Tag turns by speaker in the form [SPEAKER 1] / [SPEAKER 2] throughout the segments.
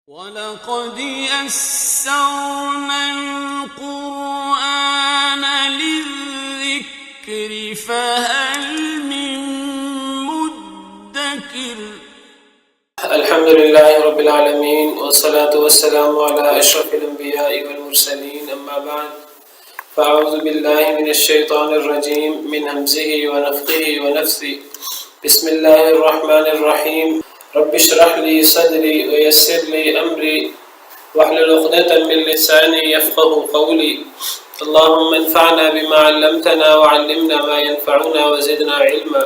[SPEAKER 1] وَلَقَدْ يَسَّرْنَا الْقُرْآنَ لِلذِّكْرِ فَهَلْ مِن مُّدَّكِرٍ
[SPEAKER 2] الحمد لله رب العالمين والصلاة والسلام على أشرف الأنبياء والمرسلين أما بعد فأعوذ بالله من الشيطان الرجيم من همزه ونفخه ونفثه بسم الله الرحمن الرحيم رب اشرح لي صدري ويسر لي أمري واحلل عقدة من لساني يفقهوا قولي اللهم انفعنا بما علمتنا وعلمنا ما ينفعنا وزدنا علما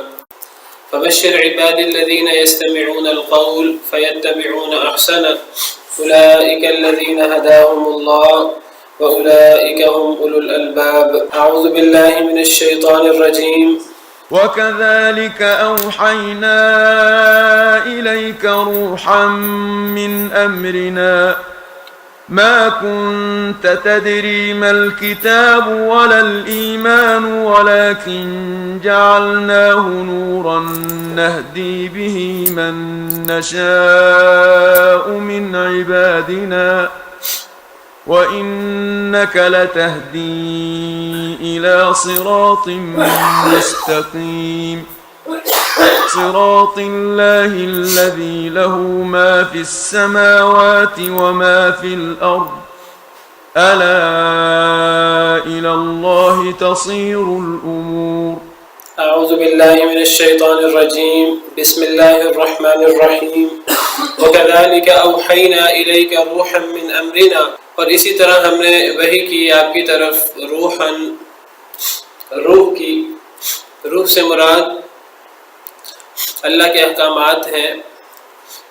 [SPEAKER 2] فبشر عبادي الذين يستمعون القول فيتبعون أحسنه أولئك الذين هداهم الله وأولئك هم أولو الألباب أعوذ بالله من الشيطان الرجيم
[SPEAKER 3] وكذلك أوحينا إليك روحا من أمرنا ما كنت تدري ما الكتاب ولا الإيمان ولكن جعلناه نورا نهدي به من نشاء من عبادنا وإنك لتهدي إلى صراط مستقيم صراط الله الذي له ما في السماوات وما في الأرض ألا إلى الله تصير الأمور
[SPEAKER 2] أعوذ بالله من الشيطان الرجيم بسم الله الرحمن الرحيم وكذلك أوحينا إليك روحا من أمرنا اور اسی طرح ہم نے وحی کی آپ کی طرف روح سے مراد اللہ کے احکامات ہیں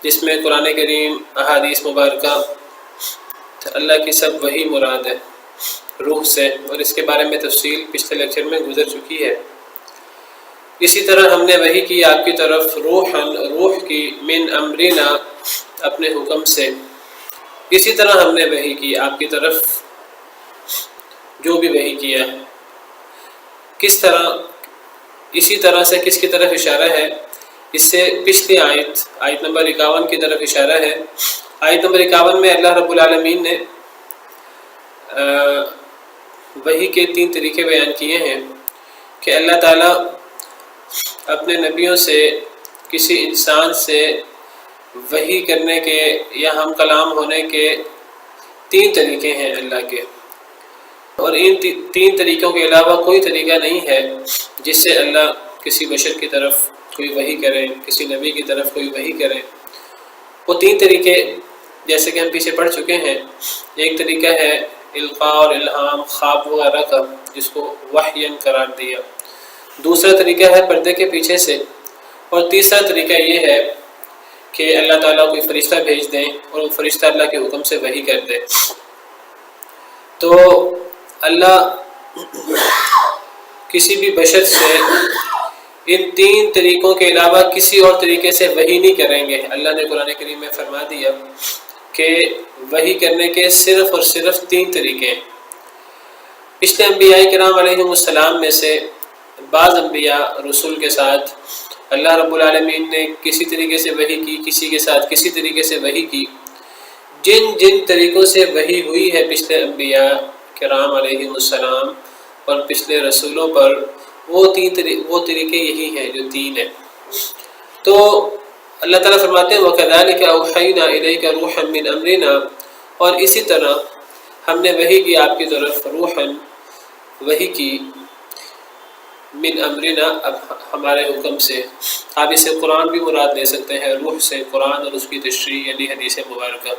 [SPEAKER 2] جس میں قرآن کریم احادیث مبارکہ اللہ کی سب وحی مراد ہے روح سے، اور اس کے بارے میں تفصیل پچھلے لیکچر میں گزر چکی ہے۔ اسی طرح ہم نے وحی کی آپ کی طرف روح کی من امرنا اپنے حکم سے، اسی طرح ہم نے وحی کی آپ کی طرف جو بھی وحی کیا ہے۔ کس طرح، اسی طرح سے کس کی طرف اشارہ ہے؟ اس سے پچھلی آیت نمبر 51 کی طرف اشارہ ہے۔ آیت نمبر 51 میں اللہ رب العالمین نے وحی کے 3 طریقے بیان کیے ہیں کہ اللہ تعالیٰ اپنے نبیوں سے، کسی انسان سے وحی کرنے کے یا ہم کلام ہونے کے 3 طریقے ہیں اللہ کے، اور ان 3 طریقوں کے علاوہ کوئی طریقہ نہیں ہے جس سے اللہ کسی بشر کی طرف کوئی وحی کرے، کسی نبی کی طرف کوئی وحی کرے۔ وہ 3 طریقے جیسے کہ ہم پیچھے پڑھ چکے ہیں۔ ایک طریقہ ہے القاء اور الہام، خواب وغیرہ کا، جس کو وحیًا قرار دیا۔ دوسرا طریقہ ہے پردے کے پیچھے سے، اور تیسرا طریقہ یہ ہے کہ اللہ تعالیٰ کوئی فرشتہ بھیج دیں اور وہ فرشتہ اللہ کے حکم سے وحی کر دے۔ تو اللہ کسی بھی بشر سے ان 3 طریقوں کے علاوہ کسی اور طریقے سے وحی نہیں کریں گے۔ اللہ نے قرآن کریم میں فرما دیا کہ وحی کرنے کے صرف اور صرف 3 طریقے ہیں۔ پچھلے انبیاء کرام علیہم السلام میں سے بعض انبیاء رسول کے ساتھ اللہ رب العالمین نے کسی طریقے سے وحی کی، کسی کے ساتھ کسی طریقے سے وحی کی۔ جن طریقوں سے وحی ہوئی ہے پچھلے انبیاء کرام علیہم السلام اور پچھلے رسولوں پر، وہ طریقے یہی ہیں جو 3 ہیں۔ تو اللہ تعالیٰ فرماتے ہیں وَكَذَلِكَ أَوْحَيْنَا إِلَيْكَ رُوحًا مِّنْ أَمْرِنَا، اور اسی طرح ہم نے وحی کی آپ کی طرف روحاً، وحی کی من امرنا، اب ہمارے حکم سے۔ آپ اسے قرآن بھی مراد لے سکتے ہیں، روح سے قرآن اور اس کی تشریح یعنی حدیث مبارکہ،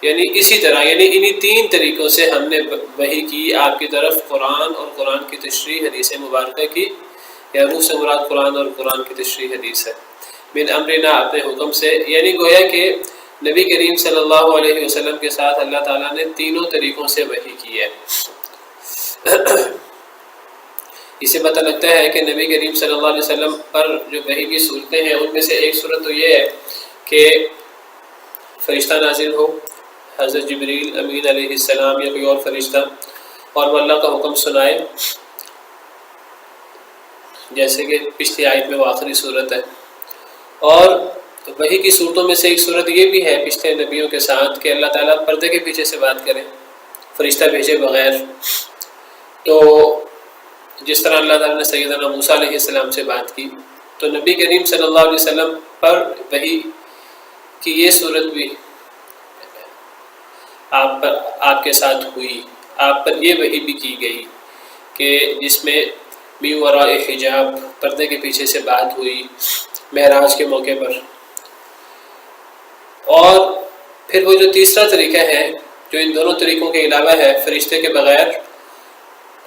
[SPEAKER 2] یعنی اسی طرح، یعنی انہی 3 طریقوں سے ہم نے وحی کی آپ کی طرف قرآن اور قرآن کی تشریح حدیث مبارکہ کی، یا روح سے مراد قرآن اور قرآن کی تشریح حدیث ہے۔ من امرنا اپنے حکم سے، یعنی گویا کہ نبی کریم صلی اللہ علیہ وسلم کے ساتھ اللہ تعالیٰ نے 3 طریقوں سے وحی کی ہے۔ اسے پتہ لگتا ہے کہ نبی کریم صلی اللہ علیہ وسلم پر جو وحی کی صورتیں ہیں، ان میں سے ایک صورت تو یہ ہے کہ فرشتہ نازل ہو، حضرت جبریل امین علیہ السلام یا کوئی اور فرشتہ، اور وہ اللہ کا حکم سنائے، جیسے کہ پچھلی آیت میں وہ آخری صورت ہے۔ اور تو وحی کی صورتوں میں سے ایک صورت یہ بھی ہے پچھلے نبیوں کے ساتھ کہ اللہ تعالیٰ پردے کے پیچھے سے بات کریں، فرشتہ بھیجے بغیر۔ تو جس طرح اللہ تعالیٰ نے سیدنا موسیٰ علیہ السلام سے بات کی، تو نبی کریم صلی اللہ علیہ وسلم پر وحی کی یہ صورت بھی آپ کے ساتھ ہوئی، آپ پر یہ وحی بھی کی گئی کہ جس میں من وراء حجاب، پردے کے پیچھے سے بات ہوئی معراج کے موقع پر۔ اور پھر وہ جو تیسرا طریقہ ہے جو ان دونوں طریقوں کے علاوہ ہے، فرشتے کے بغیر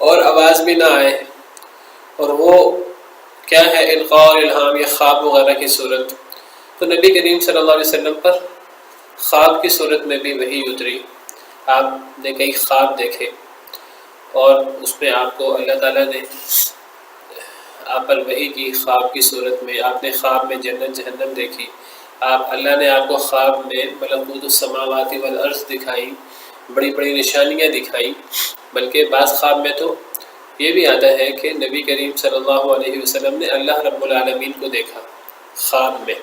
[SPEAKER 2] اور آواز بھی نہ آئے، اور وہ کیا ہے؟ القاء اور الہام یا خواب وغیرہ کی صورت۔ تو نبی کریم صلی اللہ علیہ وسلم پر خواب کی صورت میں بھی وحی اتری، آپ نے کئی خواب دیکھے اور اس میں آپ کو اللہ تعالیٰ نے آپ پر وحی کی خواب کی صورت میں۔ آپ نے خواب میں جنت جہنم دیکھی، اللہ نے آپ کو خواب میں ملکوت السماوات والارض دکھائی، بڑی بڑی نشانیاں دکھائیں۔ بلکہ بعض خواب میں تو یہ بھی آتا ہے کہ نبی کریم صلی اللہ علیہ وسلم نے اللہ رب العالمین کو دیکھا خواب میں۔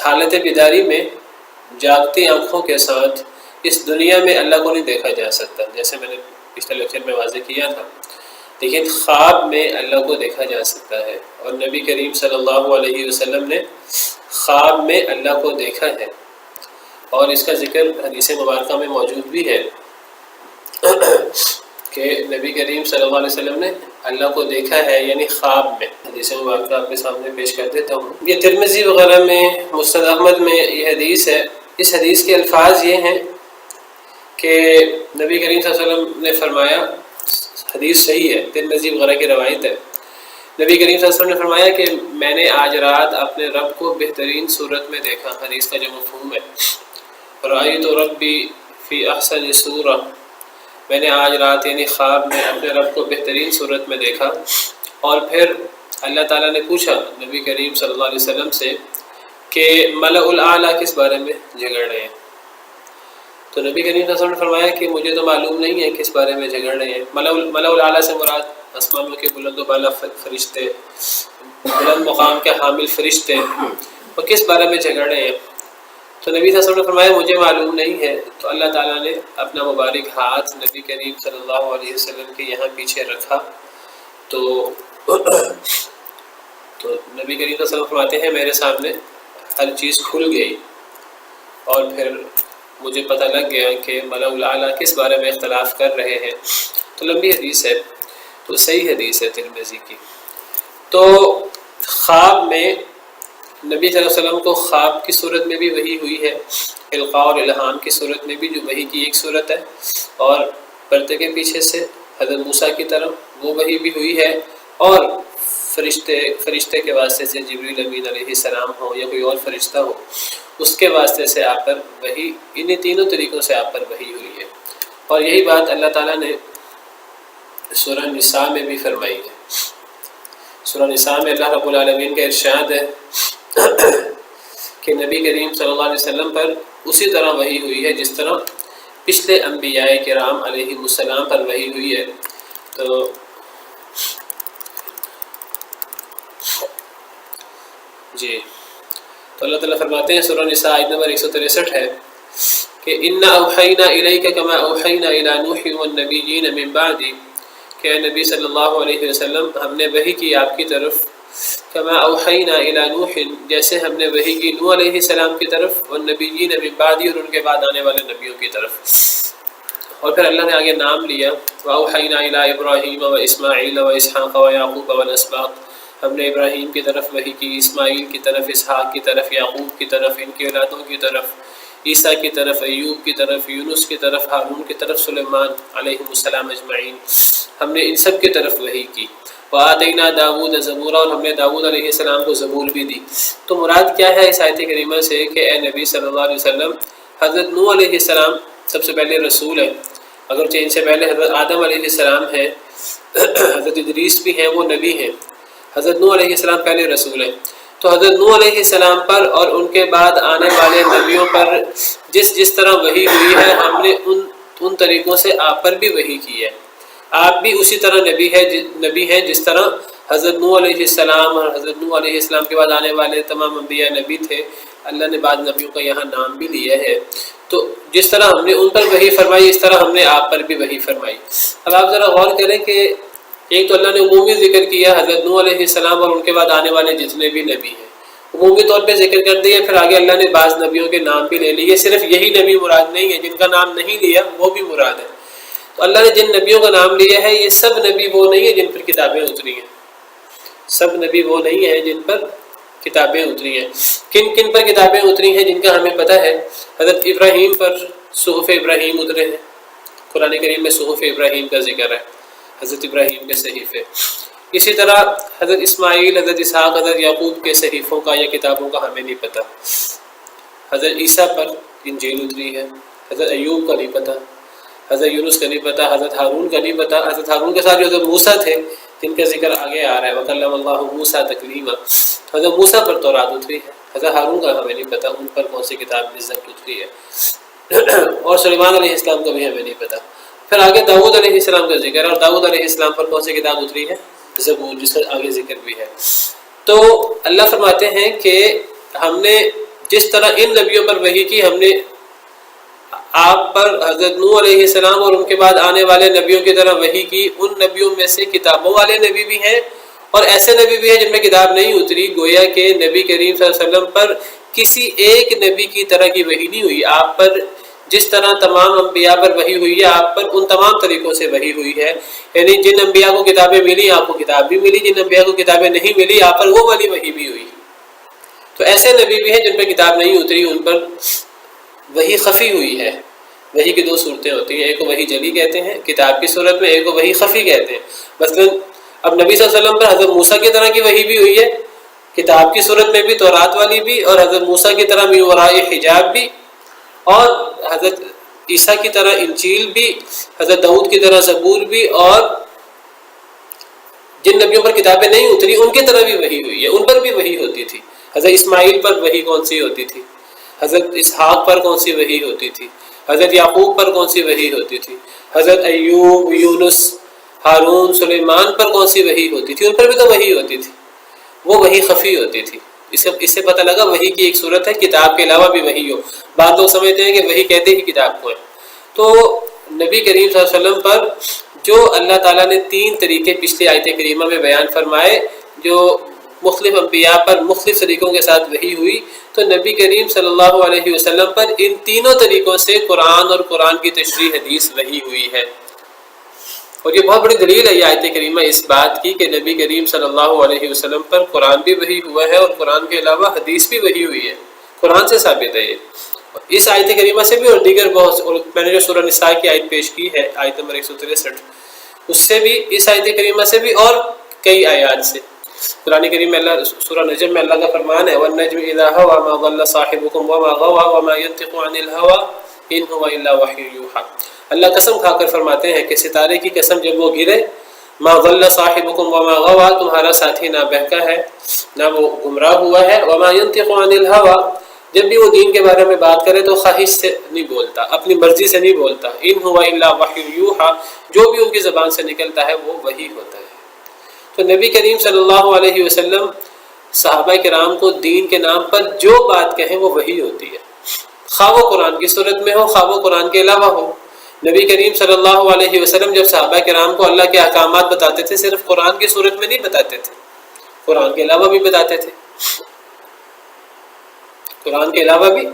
[SPEAKER 2] حالت بیداری میں جاگتی آنکھوں کے ساتھ اس دنیا میں اللہ کو نہیں دیکھا جا سکتا، جیسے میں نے پچھلے لیکچر میں واضح کیا تھا، لیکن خواب میں اللہ کو دیکھا جا سکتا ہے۔ اور نبی کریم صلی اللہ علیہ وسلم نے خواب میں اللہ کو دیکھا ہے، اور اس کا ذکر حدیث مبارکہ میں موجود بھی ہے کہ نبی کریم صلی اللہ علیہ وسلم نے اللہ کو دیکھا ہے، یعنی خواب میں۔ حدیث مبارکہ آپ کے سامنے پیش کر دیتا ہوں۔ یہ ترمذی وغیرہ میں، مسند احمد میں یہ حدیث ہے۔ اس حدیث کے الفاظ یہ ہیں کہ نبی کریم صلی اللہ علیہ وسلم نے فرمایا، حدیث صحیح ہے، ترمذی وغیرہ کی روایت ہے، نبی کریم صلی اللہ علیہ وسلم نے فرمایا کہ میں نے آج رات اپنے رب کو بہترین صورت میں دیکھا۔ حدیث کا جو مفہوم ہے، رأیت ربی فی احسن صورہ، میں نے آج رات یعنی خواب میں اپنے رب کو بہترین صورت میں دیکھا۔ اور پھر اللہ تعالیٰ نے پوچھا نبی کریم صلی اللہ علیہ وسلم سے کہ ملأ الاعلیٰ کس بارے میں جھگڑ رہے ہیں؟ تو نبی کریم صلی اللہ علیہ وسلم نے فرمایا کہ مجھے تو معلوم نہیں ہے کس بارے میں جھگڑ رہے ہیں۔ ملأ الاعلیٰ سے مراد آسمانوں کے بلند و بالا فرشتے، بلند مقام کے حامل فرشتے، وہ کس بارے میں جھگڑ رہے ہیں؟ تو نبی صلی اللہ علیہ وسلم نے فرمایا مجھے معلوم نہیں ہے۔ تو اللہ تعالیٰ نے اپنا مبارک ہاتھ نبی کریم صلی اللہ علیہ وسلم کے یہاں پیچھے رکھا، تو نبی کریم صلی اللہ علیہ وسلم فرماتے ہیں میرے سامنے ہر چیز کھل گئی، اور پھر مجھے پتہ لگ گیا کہ ملأ الاعلیٰ کس بارے میں اختلاف کر رہے ہیں۔ تو لمبی حدیث ہے، تو صحیح حدیث ہے ترمذی کی۔ تو خواب میں نبی صلی اللہ علیہ وسلم کو خواب کی صورت میں بھی وحی ہوئی ہے، القاء اور الہام کی صورت میں بھی جو وحی کی ایک صورت ہے، اور پردے کے پیچھے سے حضرت موسیٰ کی طرف وہ وحی بھی ہوئی ہے، اور فرشتے کے واسطے سے جبریل امین علیہ السلام ہو یا کوئی اور فرشتہ ہو، اس کے واسطے سے آپ پر وحی، انہی تینوں طریقوں سے آپ پر وحی ہوئی ہے۔ اور یہی بات اللہ تعالیٰ نے سورہ نساء میں بھی فرمائی ہے۔ سورہ نساء میں اللہ رب العالمین کا ارشاد ہے کہ نبی کریم صلی اللہ علیہ وسلم پر اسی طرح وحی ہوئی ہے جس طرح پچھلے انبیاء کرام علیہ السلام پر وحی ہوئی ہے۔ تو اللہ تعالیٰ فرماتے ہیں سورہ نساء آیت نمبر 163 ہے کہ اِنَّا أَوْحَيْنَا إِلَيْكَ كَمَا أَوْحَيْنَا إِلَى نُوحٍ وَالنَّبِيِّينَ مِن بَعْدِهِ، کہ اے نبی صلی اللہ علیہ وسلم ہم نے وحی کی آپ کی طرف، کما اوحینا الی نوح، جیسے ہم نے وحی کی نوح علیہ السلام کی طرف، والنبیین من بعدی، اور ان کے بعد آنے والے نبیوں کی طرف۔ اور پھر اللہ نے آگے نام لیا، واوحینا الی ابراہیم و اسماعیل و اسحاق و یعقوب والاسباط، ہم نے ابراہیم کی طرف وحی کی، اسماعیل کی طرف، اسحاق کی طرف، یعقوب کی طرف، ان کی اولادوں کی طرف، عیسیٰ کی طرف، ایوب کی طرف، یونس کی طرف، ہارون کی طرف، سلیمان علیہ السلام اجمعین، ہم نے ان سب کی طرف وحی کی۔ وآتینا داود زبورا، اور ہم نے داود علیہ السلام کو زبور بھی دی۔ تو مراد کیا ہے اس آیت کریمہ سے کہ اے نبی صلی اللہ علیہ وسلم، حضرت نوح علیہ السلام سب سے پہلے رسول ہے، اگرچہ ان سے پہلے حضرت آدم علیہ السلام ہے، حضرت ادریس بھی ہیں، وہ نبی ہیں، حضرت نوح علیہ السلام پہلے رسول ہیں۔ تو حضرت نوح علیہ السلام پر اور ان کے بعد آنے والے نبیوں پر جس طرح وحی ہوئی ہے، ہم نے ان طریقوں سے آپ پر بھی وحی کی ہے۔ آپ بھی اسی طرح نبی ہیں جس طرح حضرت نوح علیہ السلام اور حضرت نوح علیہ السلام کے بعد آنے والے تمام انبیاء نبی تھے، اللہ نے بعض نبیوں کا یہاں نام بھی لیا ہے۔ تو جس طرح ہم نے ان پر وحی فرمائی اس طرح ہم نے آپ پر بھی وحی فرمائی۔ اب آپ ذرا غور کریں کہ ایک تو اللہ نے عمومی ذکر کیا حضرت نوح علیہ السلام اور ان کے بعد آنے والے جتنے بھی نبی ہیں، عمومی طور پہ ذکر کر دیا، پھر آگے اللہ نے بعض نبیوں کے نام بھی لے لیے۔ صرف یہی نبی مراد نہیں ہے، جن کا نام نہیں لیا وہ بھی مراد ہے۔ تو اللہ نے جن نبیوں کا نام لیا ہے یہ سب نبی وہ نہیں ہیں جن پر کتابیں اتری ہیں، سب نبی وہ نہیں ہیں جن پر کتابیں اتری ہیں۔ کن کن پر کتابیں اتری ہیں جن کا ہمیں پتہ ہے؟ حضرت ابراہیم پر صحف ابراہیم اترے ہیں، قرآن کریم میں صحف ابراہیم کا ذکر ہے، حضرت ابراہیم کے صحیفے۔ اسی طرح حضرت اسماعیل، حضرت اسحاق، حضرت یعقوب کے صحیفوں کا یا کتابوں کا ہمیں نہیں پتہ۔ حضرت عیسیٰ پر انجیل اتری ہے، حضرت ایوب کا نہیں پتہ، حضرت یونس کا نہیں پتہ، حضرت ہارون کا نہیں پتہ۔ حضرت ہارون کے ساتھ جو حضرت موسیٰ تھے جن کا ذکر آگے آ رہا ہے، وَكَلَّمَ اللَّهُ مُوسَىٰ تَكْلِيمًا، حضرت موسیٰ پر تورات اتری ہے، حضرت ہارون کا ہمیں نہیں پتہ ان پر کون سی کتاب نزلت اتری ہے، اور سلیمان علیہ السلام کا بھی ہمیں نہیں پتہ۔ پھر آگے داؤد علیہ السلام کا ذکر ہے، اور داؤد علیہ السلام پر کون سی کتاب اتری ہے؟ زبور، جس کا آگے ذکر بھی ہے۔ تو اللہ فرماتے ہیں کہ ہم نے جس طرح ان نبیوں پر وحی کی، ہم نے آپ پر حضرت نوح علیہ السلام اور ان کے بعد آنے والے نبیوں کی طرح وحی کی۔ ان نبیوں میں سے کتابوں والے نبی بھی ہیں اور ایسے نبی بھی ہیں جن میں کتاب نہیں اتری، گویا کہ نبی کریم صلی اللہ علیہ وسلم پر کسی ایک نبی کی طرح کی وحی نہیں ہوئی۔ آپ پر جس طرح تمام انبیاء پر وحی ہوئی ہے، آپ پر ان تمام طریقوں سے وحی ہوئی ہے، یعنی جن انبیاء کو کتابیں ملی آپ کو کتاب بھی ملی، جن انبیاء کو کتابیں نہیں ملی آپ پر وہ والی وحی بھی ہوئی۔ تو ایسے نبی بھی ہیں جن پر کتاب نہیں اتری، ان پر وحی خفی ہوئی ہے۔ وحی کی دو صورتیں ہوتی ہیں، ایک کو وحی جلی کہتے ہیں کتاب کی صورت میں، ایک کو وحی خفی کہتے ہیں۔ مثلا اب نبی صلی اللہ علیہ وسلم پر حضرت موسیٰ کی طرح کی وحی بھی ہوئی ہے، کتاب کی صورت میں بھی، تورات والی بھی، اور حضرت موسیٰ کی طرح من وراء حجاب بھی، اور حضرت عیسیٰ کی طرح انجیل بھی، حضرت داؤد کی طرح زبور بھی، اور جن نبیوں پر کتابیں نہیں اتری ان کی طرح بھی وحی ہوئی ہے، ان پر بھی وحی ہوتی تھی۔ حضرت اسماعیل پر وحی کون سی ہوتی تھی؟ حضرت اسحاق پر کون سی وحی ہوتی تھی؟ حضرت یعقوب پر کون سی وحی ہوتی تھی؟ حضرت ایوب، یونس، ہارون، سلیمان پر کون سی وحی ہوتی تھی؟ ان پر بھی تو وحی ہوتی تھی، وہ وحی خفی ہوتی تھی۔ اس سے پتہ لگا وحی کی ایک صورت ہے کتاب کے علاوہ بھی وحی ہو۔ بعض لوگ سمجھتے ہیں کہ وحی کہتے ہی کتاب کو ہے۔ تو نبی کریم صلی اللہ علیہ وسلم پر جو اللہ تعالیٰ نے 3 طریقے پچھلی آیت کریمہ میں بیان فرمائے، جو مختلف انبیاء پر مختلف طریقوں کے ساتھ وحی ہوئی، تو نبی کریم صلی اللہ علیہ وسلم پر ان تینوں طریقوں سے قرآن اور قرآن کی تشریح حدیث وحی ہوئی ہے۔ اور یہ بہت بڑی دلیل ہے یہ آیت کریمہ اس بات کی کہ نبی کریم صلی اللہ علیہ وسلم پر قرآن بھی وحی ہوا ہے اور قرآن کے علاوہ حدیث بھی وحی ہوئی ہے، قرآن سے ثابت ہے یہ۔ اس آیت کریمہ سے بھی اور دیگر بہت، اور میں نے جو سورہ نساء کی آیت پیش کی ہے آیت نمبر 163، اس سے بھی، اس آیت کریمہ سے بھی، اور کئی آیات سے۔ قرآن کریم میں اللہ سورہ نجم میں اللہ کا فرمان ہے وَالنَّجْمِ إِذَا هَوَىٰ مَا ضَلَّ صَاحِبُكُمْ وَمَا غَوَىٰ وَمَا يَنطِقُ عَنِ الْهَوَىٰ إِنْ هُوَ إِلَّا وَحْيٌ يُوحَىٰ۔ اللہ قسم کھا کر فرماتے ہیں کہ ستارے کی قسم جب وہ گرے، مَا ضَلَّ صَاحِبُكُمْ وَمَا غَوَىٰ، تمہارا ساتھی نہ بہکا ہے نہ وہ گمراہ ہوا ہے، وَمَا يَنطِقُ عَنِ الْهَوَىٰ، جب بھی وہ دین کے بارے میں بات کرے تو خواہش سے نہیں بولتا، اپنی مرضی سے نہیں بولتا، إِنْ هُوَ إِلَّا وَحْيٌ يُوحَىٰ، جو بھی ان کی زبان سے نکلتا ہے وہ وحی ہوتا ہے۔ تو نبی کریم صلی اللہ علیہ وسلم صحابہ کرام کو دین کے نام پر جو بات کہیں وہ وحی ہوتی ہے، خواہ وہ قرآن کی صورت میں ہو خواہ وہ قرآن کے علاوہ ہو۔ نبی کریم صلی اللہ علیہ وسلم جب صحابہ کرام کو اللہ کے احکامات بتاتے تھے صرف قرآن کی صورت میں نہیں بتاتے تھے، قرآن کے علاوہ بھی بتاتے تھے، قرآن کے علاوہ بھی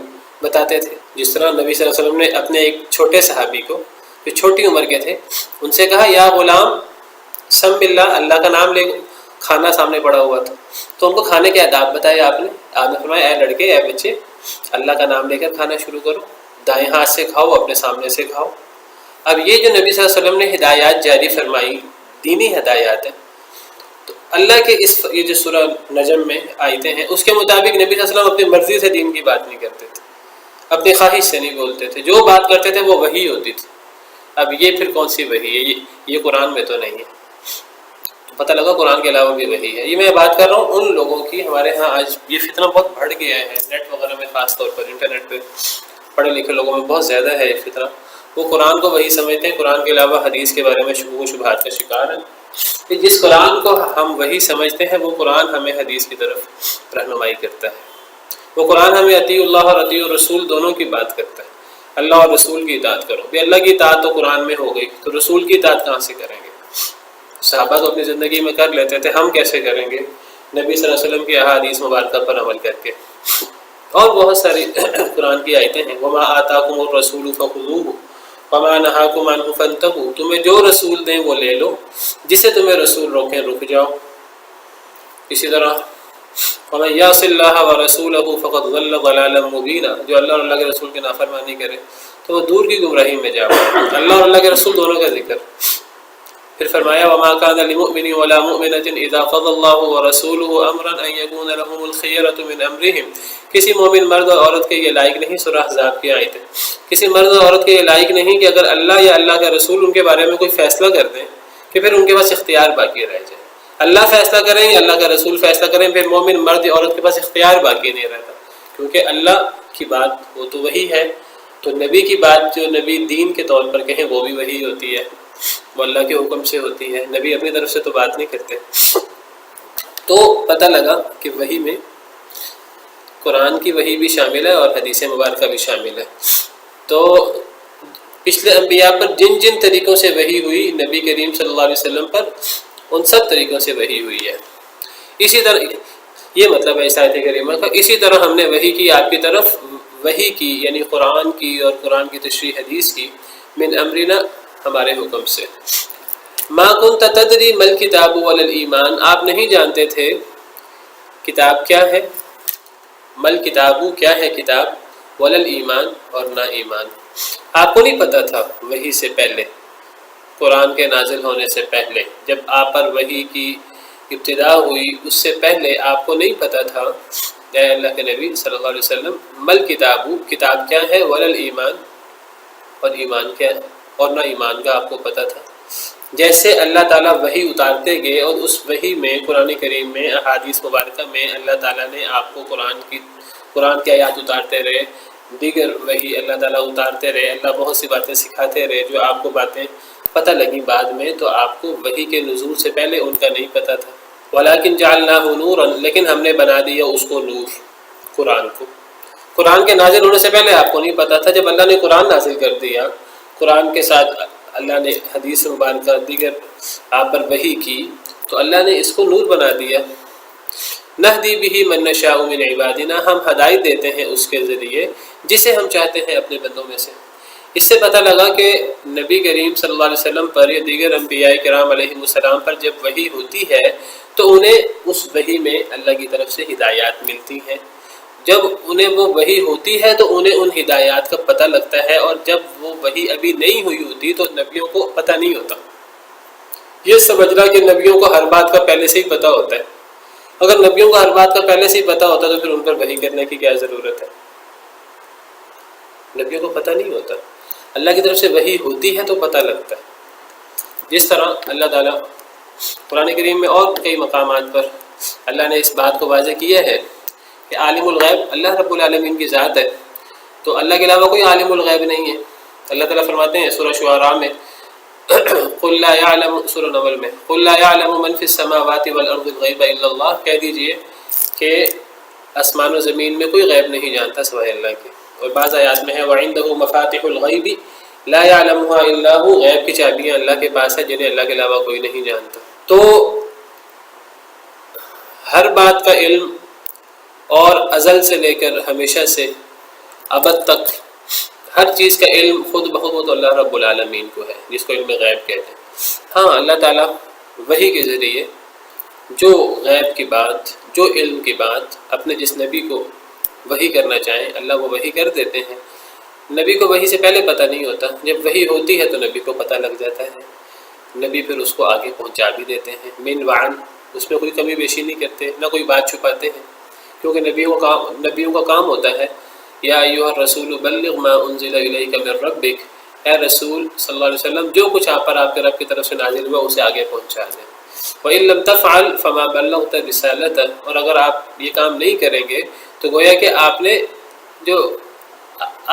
[SPEAKER 2] بتاتے تھے۔ جس طرح نبی صلی اللہ علیہ وسلم نے اپنے ایک چھوٹے صحابی کو جو چھوٹی عمر کے تھے ان سے کہا یا غلام سم اللہ، اللہ کا نام لے، کھانا سامنے پڑا ہوا تھا تو ان کو کھانے کے آداب بتائے آپ نے فرمایا اے لڑکے اے بچے، اللہ کا نام لے کر کھانا شروع کرو، دائیں ہاتھ سے کھاؤ، اپنے سامنے سے کھاؤ۔ اب یہ جو نبی صلی اللہ علیہ وسلم نے ہدایات جاری فرمائی، دینی ہدایات ہیں، تو اللہ کے اس یہ جو سورہ نجم میں آیتیں ہیں اس کے مطابق نبی صلی اللہ علیہ وسلم اپنی مرضی سے دین کی بات نہیں کرتے تھے، اپنی خواہش سے نہیں بولتے تھے، جو بات کرتے تھے وہ وحی ہوتی تھی۔ اب یہ پھر کون سی وحی ہے؟ یہ قرآن میں تو نہیں ہے، پتہ لگا قرآن کے علاوہ بھی وحی ہے۔ یہ میں بات کر رہا ہوں ان لوگوں کی، ہمارے ہاں آج یہ فتنہ بہت بڑھ گیا ہے، نیٹ وغیرہ میں خاص طور پر، انٹرنیٹ پہ پڑھے لکھے لوگوں میں بہت زیادہ ہے یہ فتنہ، وہ قرآن کو وحی سمجھتے ہیں، قرآن کے علاوہ حدیث کے بارے میں شکوک و شبہات کا شکار ہیں۔ کہ جس قرآن کو ہم وہی سمجھتے ہیں وہ قرآن ہمیں حدیث کی طرف رہنمائی کرتا ہے، وہ قرآن ہمیں اطیع اللہ اور اطیع الرسول دونوں کی بات کرتا ہے، اللہ اور رسول کی اطاعت کرو۔ بھی اللہ کی اطاعت تو قرآن میں ہو گئی، تو رسول کی اطاعت کہاں سے کریں گے؟ صحابہ تو اپنی زندگی میں کر لیتے تھے، ہم کیسے کریں گے؟ نبی صلی اللہ علیہ وسلم کی احادیث مبارکہ پر عمل کر کے۔ اور بہت ساری قرآن کی آیتیں ہیں، وما آتاکم الرسول فخذوہ وما نہاکم عنہ فانتہوا، تمہیں جو رسول دیں وہ لے لو، جسے تمہیں رسول روکیں رک جاؤ۔ اسی طرح ومن یعص اللہ ورسولہ فقد ضل ضلالا مبینا، جو اللہ اور اللہ کے رسول کی نافرمانی کرے تو وہ دور کی گمراہی میں جا پڑے۔ اللہ اور اللہ کے رسول دونوں کا ذکر۔ پھر فرمایا وما كان لمؤمن ولا مؤمنة اذا قضى الله ورسوله امرا ان يكون لهم الخيرة من امرهم، کسی مومن مرد اور عورت کے یہ لائق نہیں، سورہ احزاب کی آیت ہے، کسی مرد اور عورت کے یہ لائق نہیں کہ اگر اللہ یا اللہ کا رسول ان کے بارے میں کوئی فیصلہ کر دیں کہ پھر ان کے پاس اختیار باقی رہ جائے۔ اللہ فیصلہ کریں یا اللہ کا رسول فیصلہ کریں، پھر مومن مرد یا عورت کے پاس اختیار باقی نہیں رہتا، کیونکہ اللہ کی بات وہ تو وہی ہے، تو نبی کی بات جو نبی دین کے طور پر کہیں وہ بھی وہی ہوتی ہے، وہ اللہ کے حکم سے ہوتی ہے، نبی اپنی طرف سے تو بات نہیں کرتے۔ تو پتہ لگا کہ وحی میں قرآن کی وحی بھی شامل ہے اور حدیث مبارکہ بھی شامل ہے۔ تو پچھلے انبیاء پر جن جن طریقوں سے وحی ہوئی، نبی کریم صلی اللہ علیہ وسلم پر ان سب طریقوں سے وحی ہوئی ہے۔ اسی طرح یہ مطلب ہے اس آیت کریمہ کا، اسی طرح ہم نے وحی کی آپ کی طرف، وحی کی یعنی قرآن کی اور قرآن کی تشریح حدیث کی، من امرنا ہمارے حکم سے۔ ما کنت تدری مل کتاب ولا الایمان، آپ نہیں جانتے تھے کتاب کیا ہے، مل کتاب کیا ہے کتاب، ولا الایمان اور نہ ایمان، آپ کو نہیں پتہ تھا وحی سے پہلے، قرآن کے نازل ہونے سے پہلے، جب آپ پر وحی کی ابتدا ہوئی اس سے پہلے آپ کو نہیں پتہ تھا اے اللہ کے نبی صلی اللہ علیہ وسلم، مل کتاب کتاب کیا ہے، ولا الایمان اور ایمان کیا ہے، اور نہ ایمان کا آپ کو پتہ تھا۔ جیسے اللہ تعالیٰ وحی اتارتے گئے اور اس وحی میں قرآن کریم میں احادیث مبارکہ میں اللہ تعالیٰ نے آپ کو قرآن کی آیات اتارتے رہے، دیگر وحی اللہ تعالیٰ اتارتے رہے، اللہ بہت سی باتیں سکھاتے رہے جو آپ کو باتیں پتہ لگی بعد میں، تو آپ کو وحی کے نزول سے پہلے ان کا نہیں پتہ تھا۔ وَلَكِنْ جَعَلْنَاهُ نُورًا، لیکن ہم نے بنا دیا اس کو نور، قرآن کو۔ قرآن کے نازل ہونے سے پہلے آپ کو نہیں پتہ تھا، جب اللہ نے قرآن نازل کر دیا، قرآن کے ساتھ اللہ نے حدیث مبارکہ دیگر آپ پر وحی کی، تو اللہ نے اس کو نور بنا دیا۔ نہدی بہ من نشاء من عبادنا، ہم ہدایت دیتے ہیں اس کے ذریعے جسے ہم چاہتے ہیں اپنے بندوں میں سے۔ اس سے پتہ لگا کہ نبی کریم صلی اللہ علیہ وسلم پر یا دیگر انبیاء کرام علیہ السلام پر جب وحی ہوتی ہے تو انہیں اس وحی میں اللہ کی طرف سے ہدایات ملتی ہیں، جب انہیں وہ وحی ہوتی ہے تو انہیں ان ہدایات کا پتہ لگتا ہے، اور جب وہ وحی ابھی نہیں ہوئی ہوتی تو نبیوں کو پتہ نہیں ہوتا۔ یہ سمجھنا کہ نبیوں کو ہر بات کا پہلے سے ہی پتہ ہوتا ہے، اگر نبیوں کو ہر بات کا پہلے سے ہی پتہ ہوتا تو پھر ان پر وحی کرنے کی کیا ضرورت ہے؟ نبیوں کو پتہ نہیں ہوتا، اللہ کی طرف سے وحی ہوتی ہے تو پتہ لگتا ہے۔ جس طرح اللہ تعالیٰ قرآن کریم میں اور کئی مقامات پر اللہ نے اس بات کو واضح کیا ہے کہ عالم الغیب اللہ رب العالمین کی ذات ہے، تو اللہ کے علاوہ کوئی عالم الغیب نہیں ہے۔ اللہ تعالیٰ فرماتے ہیں سورہ شعراء میں قل لا يعلم، سورہ نمل میں قل لا يعلم من في السماوات والارض الغیب الا اللہ، کہہ دیجئے کہ آسمان و زمین میں کوئی غیب نہیں جانتا سوائے اللہ کے۔ اور بعض آیات میں ہے وعنده مفاتح الغیب لا يعلمها الا هو، غیب کی چابیاں اللہ کے پاس ہے جنہیں اللہ کے علاوہ کوئی نہیں جانتا۔ تو ہر بات کا علم اور ازل سے لے کر ہمیشہ سے ابد تک ہر چیز کا علم خود بخود اللہ رب العالمین کو ہے، جس کو علم غیب کہتے ہیں۔ ہاں اللہ تعالیٰ وحی کے ذریعے جو غیب کی بات، جو علم کی بات اپنے جس نبی کو وحی کرنا چاہیں اللہ وہ وحی کر دیتے ہیں۔ نبی کو وحی سے پہلے پتہ نہیں ہوتا، جب وحی ہوتی ہے تو نبی کو پتہ لگ جاتا ہے، نبی پھر اس کو آگے پہنچا بھی دیتے ہیں۔ من وعن، اس میں کوئی کمی بیشی نہیں کرتے، نہ کوئی بات چھپاتے ہیں، کیونکہ نبیوں کا کام ہوتا ہے یا ایھا الرسول بلغ ما انزل الیک من ربک، اے رسول صلی اللہ علیہ وسلم جو کچھ آپ پر آپ کے رب کی طرف سے نازل ہوا اسے آگے پہنچا دیں۔ وَإِن لَمْ تَفْعَلْ فَمَا بَلَّغْتَ رِسَالَتَهُ، اور اگر آپ یہ کام نہیں کریں گے تو گویا کہ آپ نے جو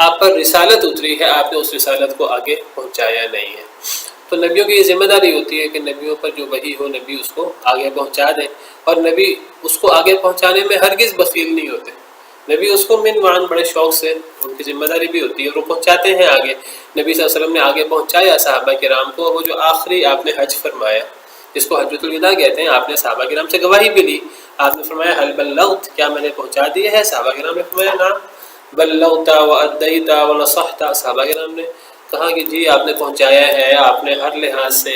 [SPEAKER 2] آپ پر رسالت اتری ہے آپ نے اس رسالت کو آگے پہنچایا نہیں ہے۔ تو نبیوں کی یہ ذمہ داری ہوتی ہے کہ نبیوں پر جو وحی ہو نبی اس کو آگے پہنچا دیں، اور نبی اس کو آگے پہنچانے میں ہرگز بخیل نہیں ہوتے، نبی اس کو من وعن بڑے شوق سے، ان کی ذمہ داری بھی ہوتی ہے اور وہ پہنچاتے ہیں آگے۔ نبی صلی اللہ علیہ وسلم نے آگے پہنچایا صحابہ کرام کو، وہ جو آخری آپ نے حج فرمایا جس کو حجۃ الوداع کہتے ہیں، آپ نے صحابہ کرام سے گواہی بھی لی، آپ نے فرمایا حل بلغت، کیا میں نے پہنچا دیا ہے؟ صحابہ کرام نے فرمایا نعم بلغت وادیت ونصحت، صحابہ کرام نے کہا کہ جی آپ نے پہنچایا ہے، آپ نے ہر لحاظ سے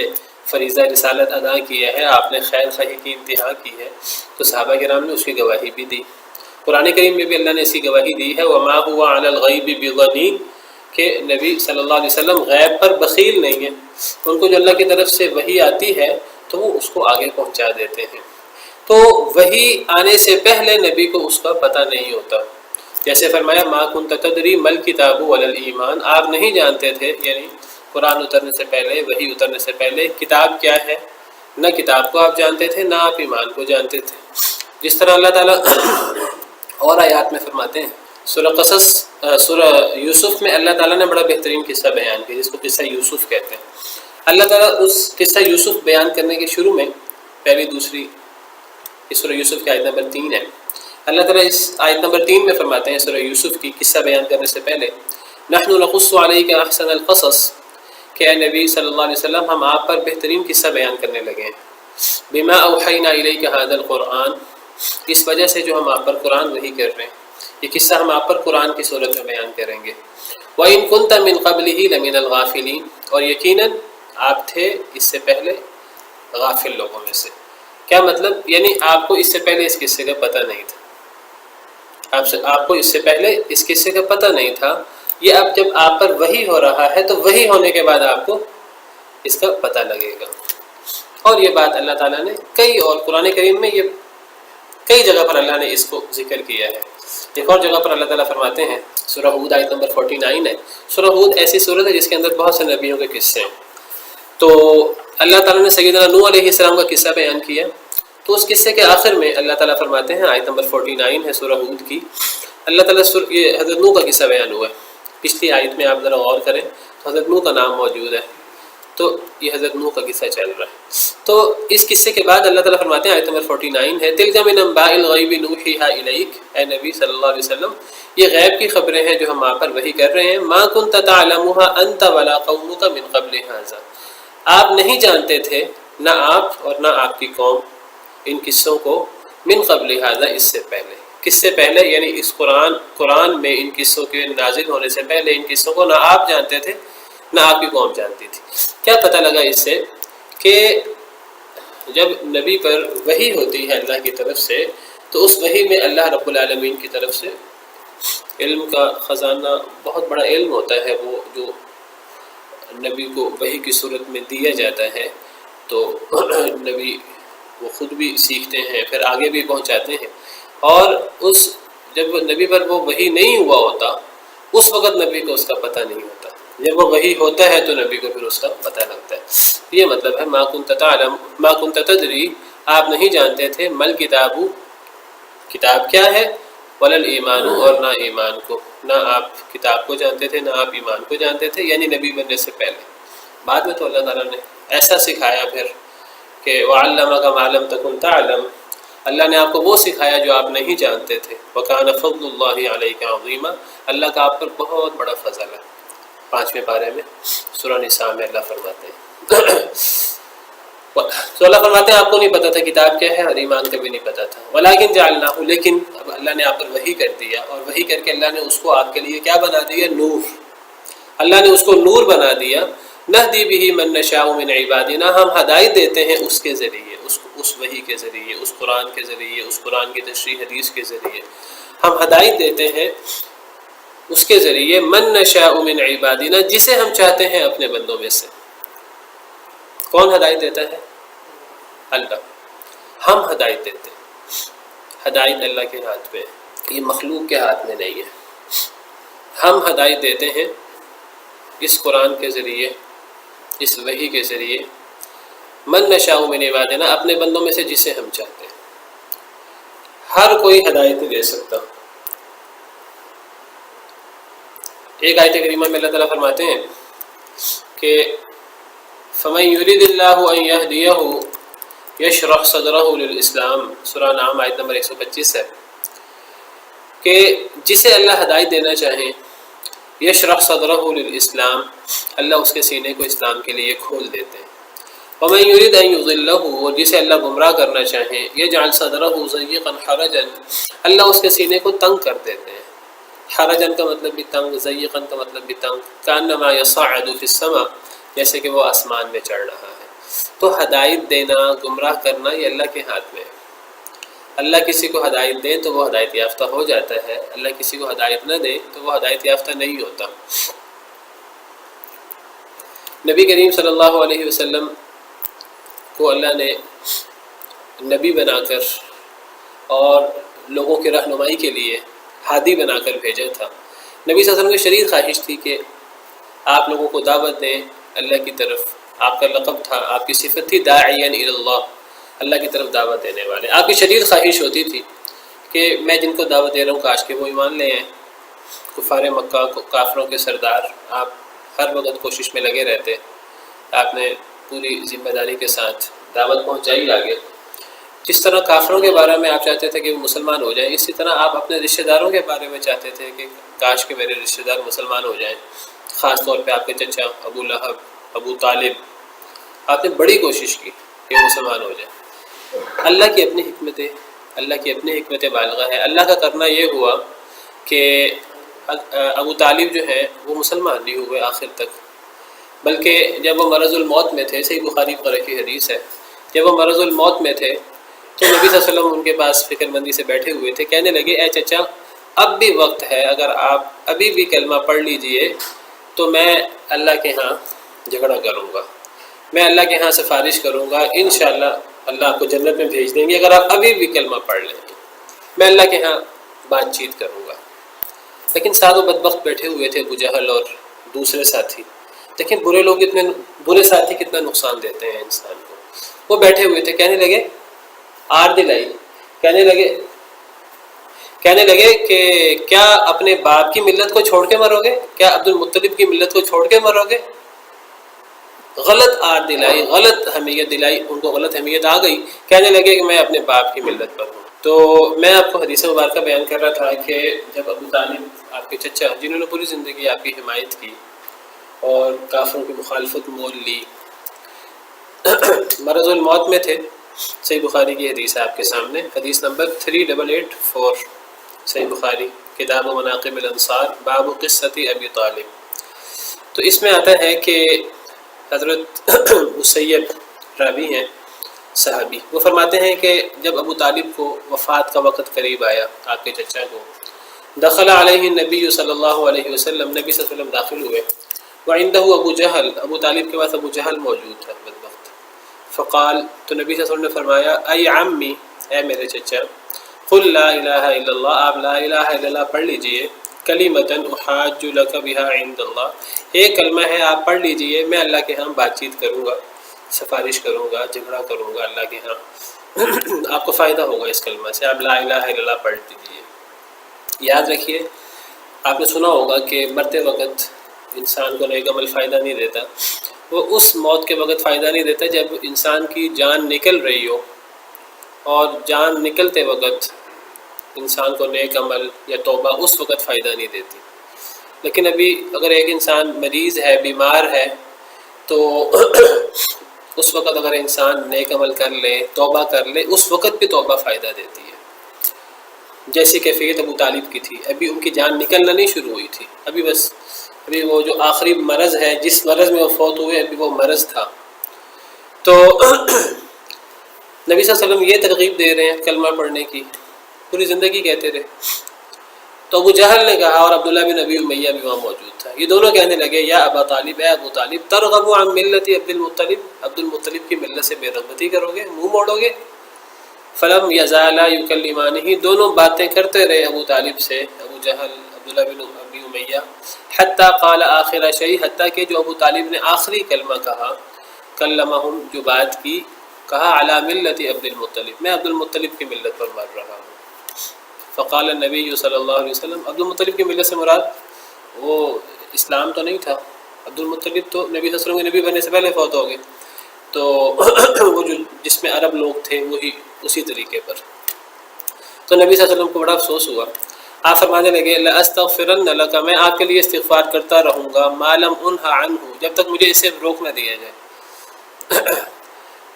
[SPEAKER 2] فریضہ رسالت ادا کیا ہے، آپ نے خیر خواہی کی انتہا کی ہے۔ تو صحابہ کرام نے اس کی گواہی بھی دی۔ قرآن کریم میں بھی اللہ نے اس کی گواہی دی ہے، وما هو علی الغیب بضنین، کہ نبی صلی اللہ علیہ وسلم غیب پر بخیل نہیں ہیں، ان کو جو اللہ کی طرف سے وحی آتی ہے تو وہ اس کو آگے پہنچا دیتے ہیں۔ تو وحی آنے سے پہلے نبی کو اس کا پتہ نہیں ہوتا، جیسے فرمایا ما کنت تدری مل کتاب ولا الایمان، آپ نہیں جانتے تھے، یعنی قرآن اترنے سے پہلے، وحی اترنے سے پہلے کتاب کیا ہے، نہ کتاب کو آپ جانتے تھے نہ آپ ایمان کو جانتے تھے۔ جس طرح اللہ تعالیٰ اور آیات میں فرماتے ہیں، سورہ قصص، سورہ یوسف میں اللہ تعالیٰ نے بڑا بہترین قصہ بیان کیا جس کو قصہ یوسف کہتے ہیں۔ اللہ تعالیٰ اس قصہ یوسف بیان کرنے کے شروع میں پہلی دوسری اس سورہ یوسف کی آیت نمبر 3 ہے، اللہ تعالیٰ اس آیت نمبر 3 میں فرماتے ہیں سورہ یوسف کی قصہ بیان کرنے سے پہلے، نحن نقص علیک احسن القصص، کہ اے نبی صلی اللہ علیہ وسلم ہم آپ پر بہترین قصہ بیان کرنے لگے ہیں، بما اوحینا الیک ھذا القرآن، اس وجہ سے جو ہم آپ پر قرآن وحی کر رہے ہیں، یہ قصہ ہم آپ پر قرآن کی صورت میں بیان کریں گے۔ وَإِن كُنْتَ مِن قَبْلِهِ لَمِنَ الْغَافِلِينَ، اور یقیناً آپ تھے اس سے پہلے غافل لوگوں میں سے۔ کیا مطلب؟ یعنی آپ کو اس سے پہلے اس قصے کا پتہ نہیں تھا، آپ کو اس سے پہلے اس قصے کا پتہ نہیں تھا، یہ اب جب آپ پر وحی ہو رہا ہے تو وحی ہونے کے بعد آپ کو اس کا پتہ لگے گا۔ اور یہ بات اللہ تعالیٰ نے کئی اور قرآن کریم میں یہ کئی جگہ پر اللہ نے اس کو ذکر کیا ہے۔ ایک اور جگہ پر اللہ تعالیٰ فرماتے ہیں، سورہ ہود آیت نمبر 49 ہے، سورہ ہود ایسی سورت ہے جس کے اندر بہت سے نبیوں کے قصے ہیں۔ تو اللہ تعالیٰ نے سیدنا نوح علیہ السلام کا قصہ بیان کیا، تو اس قصے کے آخر میں اللہ تعالیٰ فرماتے ہیں، آیت نمبر 49 ہے سورہ ہود کی، اللہ تعالیٰ یہ حضرت نوح کا قصہ بیان ہوا ہے۔ پچھلی آیت میں آپ ذرا غور کریں تو حضرت نوح کا نام موجود ہے، تو یہ حضرت نوح کا قصہ چل رہا ہے۔ تو اس قصے کے بعد اللہ تعالیٰ فرماتے ہیں، آیت نمبر 49 ہے، تِلْکَ مِنْ أَنْبَاءِ الْغَیْبِ نُوحِیہَا إِلَیک، اے نبی صلی اللہ علیہ وسلم یہ غیب کی خبریں ہیں جو ہم آپ پر وحی کر رہے ہیں، مَا كُنْتَ تَعْلَمُهَا أَنْتَ وَلَا قَوْمُكَ مِنْ قَبْلِ هَذَا، آپ نہیں جانتے تھے، نہ آپ اور نہ آپ کی قوم، ان قصوں کو، من قبل هذا، اس سے پہلے، کس سے پہلے؟ یعنی اس قرآن میں ان قصوں کے نازل ہونے سے پہلے ان قصوں کو نہ آپ جانتے تھے نہ آپ کی قوم جانتی تھی۔ کیا پتہ لگا اس سے؟ کہ جب نبی پر وحی ہوتی ہے اللہ کی طرف سے تو اس وحی میں اللہ رب العالمین کی طرف سے علم کا خزانہ، بہت بڑا علم ہوتا ہے وہ جو نبی کو وحی کی صورت میں دیا جاتا ہے، تو نبی وہ خود بھی سیکھتے ہیں پھر آگے بھی پہنچاتے ہیں، اور جب نبی پر وہ وحی نہیں ہوا ہوتا اس وقت نبی کو اس کا پتہ نہیں ہوتا، جب وہ وحی ہوتا ہے تو نبی کو پھر اس کا پتہ لگتا ہے۔ یہ مطلب ہے ما کنت تدری، آپ نہیں جانتے تھے، مل کتاب، کتاب کیا ہے، ولا الایمان، اور نہ ایمان کو، نہ آپ کتاب کو جانتے تھے نہ آپ ایمان کو جانتے تھے، یعنی نبی بننے سے پہلے۔ بعد میں تو اللہ تعالیٰ نے ایسا سکھایا پھر کہ وعلمک ما لم تکن تعلم، اللہ نے آپ کو وہ سکھایا جو آپ نہیں جانتے تھے، وکان فضل اللہ علیک عظیما، اللہ کا آپ پر بہت بڑا فضل ہے۔ 5ویں پارے میں سورہ نساء میں اللہ فرماتے ہیں تو اللہ فرماتے ہیں آپ کو نہیں پتا تھا کتاب کیا ہے اور ایمان کا بھی نہیں پتا تھا، ولیکن جعلناہ، لیکن اب اللہ نے آپ پر وحی کر دیا، اور وحی کر کے اللہ نے اس کو آپ کے لیے کیا بنا دیا؟ نور، اللہ نے اس کو نور بنا دیا، نہدی بہ من نشاء من عبادنا، ہم ہدایت دیتے ہیں اس کے ذریعے، اس وحی کے ذریعے، اس قرآن کے ذریعے، اس قرآن کی تشریح حدیث کے ذریعے ہم ہدایت دیتے ہیں اس کے ذریعے، من نشاء من عبادنا، جسے ہم چاہتے ہیں اپنے بندوں میں سے۔ کون ہدایت دیتا ہے؟ اللہ، ہم ہدایت دیتے ہیں، ہدایت اللہ کے ہاتھ میں ہے، یہ مخلوق کے ہاتھ میں نہیں ہے۔ ہم ہدایت دیتے ہیں اس قرآن کے ذریعے، اس وحی کے ذریعے، من نشاء من عبادنا، اپنے بندوں میں سے جسے ہم چاہتے ہیں۔ ہر کوئی ہدایت نہیں دے سکتا۔ ایک آیت کریمہ میں اللہ تعالیٰ فرماتے ہیں کہ فمن یرید اللہ ان یہدیہ یشرح صدرہ للاسلام، سورہ انعام آیت نمبر 125 ہے کہ جسے اللہ ہدایت دینا چاہیں، یشرح صدرہ للاسلام، اللہ اس کے سینے کو اسلام کے لیے کھول دیتے ہیں۔ ومن یرید ان یضلہ، اور جسے اللہ گمراہ کرنا چاہیں، یجعل صدرہ ضیقا حرجا، اللہ اس کے سینے کو تنگ کر دیتے ہیں۔ حرجن کا مطلب بھی تنگ، ضیقن کا مطلب بھی تنگ، کانما یصعد فی السماء، جیسے کہ وہ آسمان میں چڑھ رہا ہے۔ تو ہدایت دینا، گمراہ کرنا، یہ اللہ کے ہاتھ میں ہے۔ اللہ کسی کو ہدایت دے تو وہ ہدایت یافتہ ہو جاتا ہے، اللہ کسی کو ہدایت نہ دے تو وہ ہدایت یافتہ نہیں ہوتا۔ نبی کریم صلی اللہ علیہ وسلم کو اللہ نے نبی بنا کر اور لوگوں کی رہنمائی کے لیے ہادی بنا کر بھیجا تھا۔ نبی صلی اللہ علیہ وسلم کی شدید خواہش تھی کہ آپ لوگوں کو دعوت دیں اللہ کی طرف۔ آپ کا لقب تھا، آپ کی صفت تھی داعیا الی اللہ، اللہ کی طرف دعوت دینے والے۔ آپ کی شدید خواہش ہوتی تھی کہ میں جن کو دعوت دے رہا ہوں کاش کہ وہ ایمان لے آئیں۔ کفار مکہ، کافروں کے سردار، آپ ہر وقت کوشش میں لگے رہتے۔ آپ نے پوری ذمہ داری کے ساتھ دعوت پہنچائی آگے۔ جس طرح کافروں کے بارے میں آپ چاہتے تھے کہ وہ مسلمان ہو جائیں، اسی طرح آپ اپنے رشتہ داروں کے بارے میں چاہتے تھے کہ کاش کہ میرے رشتہ دار مسلمان ہو جائیں، خاص طور پہ آپ کے چچا ابو لہب، ابو طالب۔ آپ نے بڑی کوشش کی کہ مسلمان ہو جائیں۔ اللہ کی اپنی حکمتیں، اللہ کی اپنی حکمت بالغہ ہے۔ اللہ کا کرنا یہ ہوا کہ ابو طالب جو ہیں وہ مسلمان نہیں ہوئے آخر تک، بلکہ جب وہ مرض الموت میں تھے، صحیح بخاری وغیرہ کی حدیث ہے، جب وہ مرض الموت میں تھے تو نبی صلی اللہ علیہ وسلم ان کے پاس فکر مندی سے بیٹھے ہوئے تھے، کہنے لگے اے چچا اب بھی وقت ہے، اگر آپ ابھی بھی کلمہ پڑھ لیجئے تو میں اللہ کے ہاں جھگڑا کروں گا، میں اللہ کے ہاں سفارش کروں گا، انشاءاللہ اللہ آپ کو جنت میں بھیج دیں گے اگر آپ ابھی بھی کلمہ پڑھ لیں، میں اللہ کے ہاں بات چیت کروں گا۔ لیکن ساتھ وہ بدبخت بیٹھے ہوئے تھے، ابو جہل اور دوسرے ساتھی۔ لیکن برے لوگ اتنے، برے ساتھی کتنا نقصان دیتے ہیں انسان کو۔ وہ بیٹھے ہوئے تھے، کہنے لگے آر دلائی، کہنے لگے کہ کیا اپنے باپ کی ملت کو چھوڑ کے مرو گے؟ کیا عبد المطلب کی ملت کو چھوڑ کے مرو گے؟ غلط آر دلائی، غلط حمیت دلائی، ان کو غلط حمیت آ گئی، کہنے لگے کہ میں اپنے باپ کی ملت پر ہوں۔ تو میں آپ کو حدیث مبارکہ بیان کر رہا تھا کہ جب ابو طالب آپ کے چچا، جنہوں نے پوری زندگی آپ کی حمایت کی اور کافروں کی مخالفت مول لی، مرض الموت میں تھے، صحیح بخاری کی حدیث ہے آپ کے سامنے، حدیث نمبر 3884، صحیح بخاری، کتاب و مناقب الانصار، باب قصۃ ابی طالب۔ تو اس میں آتا ہے کہ حضرت مسیب راوی ہیں، صحابی، وہ فرماتے ہیں کہ جب ابو طالب کو وفات کا وقت قریب آیا، آپ کے چچا کو، دخل علیہ النبی صلی اللہ علیہ وسلم، نبی صلی اللہ علیہ وسلم داخل ہوئے، وعندہ ابو جہل، ابو طالب کے پاس ابو جہل موجود تھا بدبخت۔ فقال، تو نبی صلی اللہ علیہ وسلم نے فرمایا ای عمی، اے میرے چچا، قل لا الہ الا اللہ، آپ لا الہ الا اللہ پڑھ لیجئے، کلمۃ احاج لک بہا عند اللہ، ایک کلمہ ہے آپ پڑھ لیجئے، میں اللہ کے ہاں بات چیت کروں گا، سفارش کروں گا، جھگڑا کروں گا اللہ کے ہاں، آپ کو فائدہ ہوگا اس کلمہ سے، آپ لا الہ الا اللہ پڑھ لیجئے۔ یاد رکھیے، آپ نے سنا ہوگا کہ مرتے وقت انسان کو نیک عمل فائدہ نہیں دیتا، وہ اس موت کے وقت فائدہ نہیں دیتا جب انسان کی جان نکل رہی ہو، اور جان نکلتے وقت انسان کو نیک عمل یا توبہ اس وقت فائدہ نہیں دیتی۔ لیکن ابھی اگر ایک انسان مریض ہے، بیمار ہے، تو اس وقت اگر انسان نیک عمل کر لے، توبہ کر لے، اس وقت بھی توبہ فائدہ دیتی ہے۔ جیسی کیفیت ابو طالب کی تھی، ابھی ان کی جان نکلنا نہیں شروع ہوئی تھی، ابھی وہ جو آخری مرض ہے، جس مرض میں وہ فوت ہوئے، ابھی وہ مرض تھا۔ تو نبی صلی اللہ علیہ وسلم یہ ترغیب دے رہے ہیں کلمہ پڑھنے کی، پوری زندگی کہتے رہے۔ تو ابو جہل نے کہا، اور عبداللہ بن ابی امیہ بھی وہاں موجود تھا، یہ دونوں کہنے لگے یا ابا طالب، اے ابو طالب، ترغب عن ملت عبد المطلب، عبد المطلب کی ملت سے بے رغبتی کرو گے، منہ موڑو گے؟ فلم یزالا یکلمانہ، دونوں باتیں کرتے رہے ابو طالب سے، ابو جہل، عبداللہ بن ابی امیہ، حتی قال آخر شیء، حتیٰ کہ جو ابو طالب نے آخری کلمہ کہا، کلمہم، جو بات کی، کہا علی ملت عبد المطلب، میں عبد المطلب کی ملت پر مر رہا ہوں۔ فقال النبی صلی اللہ علیہ وسلم، عبد المطلب کی ملت سے مراد وہ اسلام تو نہیں تھا، عبد المطلب تو نبی صلی اللہ علیہ وسلم کے نبی بننے سے پہلے فوت ہو گئے، تو وہ جو جس میں عرب لوگ تھے وہی اسی طریقے پر. تو نبی صلی اللہ علیہ وسلم کو بڑا افسوس ہوا. آپ فرمانے لگے لَأَسْتَغْفِرَنَّ لَكَ، میں آپ کے لیے استغفار کرتا رہوں گا، مَا لَمْ أُنْهَ عَنْهُ، جب تک مجھے اسے روک نہ دیا جائے.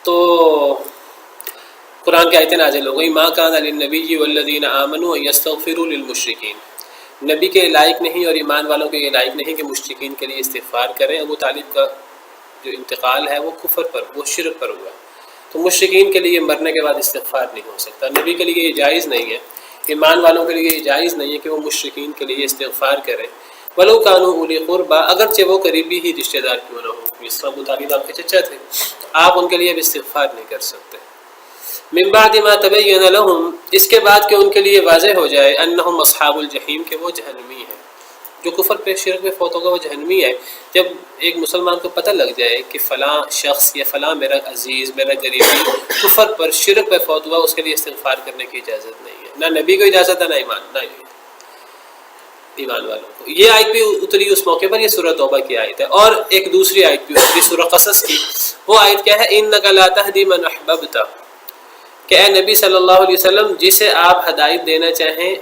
[SPEAKER 2] تو قرآن کی آیتیں نازل ہو گئی، مَا كَانَ لِلنَّبِيِّ وَالَّذِينَ آمَنُوا أَن يَسْتَغْفِرُوا لِلْمُشْرِكِينَ، نبی کے لائق نہیں اور ایمان والوں کے یہ لائق نہیں کہ مشرکین کے لیے استغفار کریں. ابو طالب کا جو انتقال ہے وہ کفر پر، وہ شرک پر ہوا، تو مشرکین کے لیے مرنے کے بعد استغفار نہیں ہو سکتا. نبی کے لیے یہ جائز نہیں ہے، ایمان والوں کے لیے یہ جائز نہیں ہے کہ وہ مشرکین کے لیے استغفار کریں. وَلَوْ كَانُوا أُولِي قُرْبَىٰ، اگرچہ وہ قریبی ہی رشتہ دار کیوں نہ ہو. جس طرح ابو طالب آپ کے چچا تھے، آپ ان کے لیے اب استغفار نہیں کر سکتے. من بعد ما تبین لهم، اس کے بعد کہ ان کے لیے واضح ہو جائے، انہم اصحاب الجحیم، کہ وہ جہنمی ہیں. جو کفر پہ شرک میں فوت ہوگا وہ جہنمی ہے. جب ایک مسلمان کو پتہ لگ جائے کہ فلاں شخص یا فلاں میرا عزیز، میرا قریبی کفر پر شرک پہ فوت ہوا، اس کے لیے استغفار کرنے کی اجازت نہیں ہے. نہ نبی کو اجازت ہے، نہ ایمان والوں کو. یہ آیت بھی اتری اس موقع پر، یہ سورہ توبہ کی آیت ہے. اور ایک دوسری آیت بھی اتری سورہ قصص کی. وہ آیت کیا ہے؟ اِنَّكَ لَا تَهْدِي مَنْ أَحْبَبْتَ، کہ اے نبی صلی اللہ علیہ وسلم جسے آپ ہدایت دینا چاہیں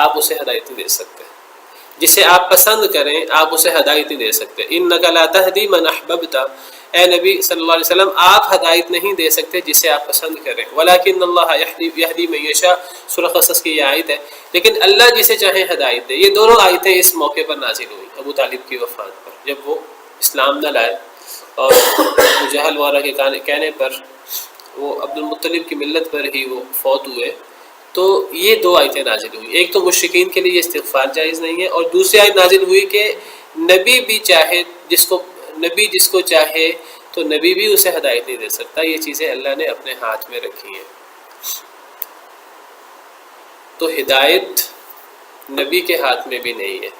[SPEAKER 2] آپ اسے ہدایت نہیں دے سکتے، جسے آپ پسند کریں آپ اسے ہدایت نہیں دے سکتے. اِنَّكَ لَا تَهْدِي مَنْ أَحْبَبْتَ، اے نبی صلی اللہ علیہ وسلم آپ ہدایت نہیں دے سکتے جسے آپ پسند کریں. وَلَكِنَّ اللَّهَ يَهْدِي مَن يَشَاءُ، سورہ قصص کی یہ آیت ہے. لیکن اللہ جسے چاہے ہدایت دے. یہ دونوں آیتیں اس موقع پر نازل ہوئی ابو طالب کی وفات پر، جب وہ اسلام نہ لائے اور ابو جہل وغیرہ کے کہنے پر وہ عبد المطلب کی ملت پر ہی وہ فوت ہوئے. تو یہ دو آیتیں نازل ہوئی. ایک تو مشرکین کے لیے استغفار جائز نہیں ہے، اور دوسری آیت نازل ہوئی کہ نبی بھی چاہے جس کو چاہے تو نبی بھی اسے ہدایت نہیں دے سکتا. یہ چیزیں اللہ نے اپنے ہاتھ میں رکھی ہیں. تو ہدایت نبی کے ہاتھ میں بھی نہیں ہے.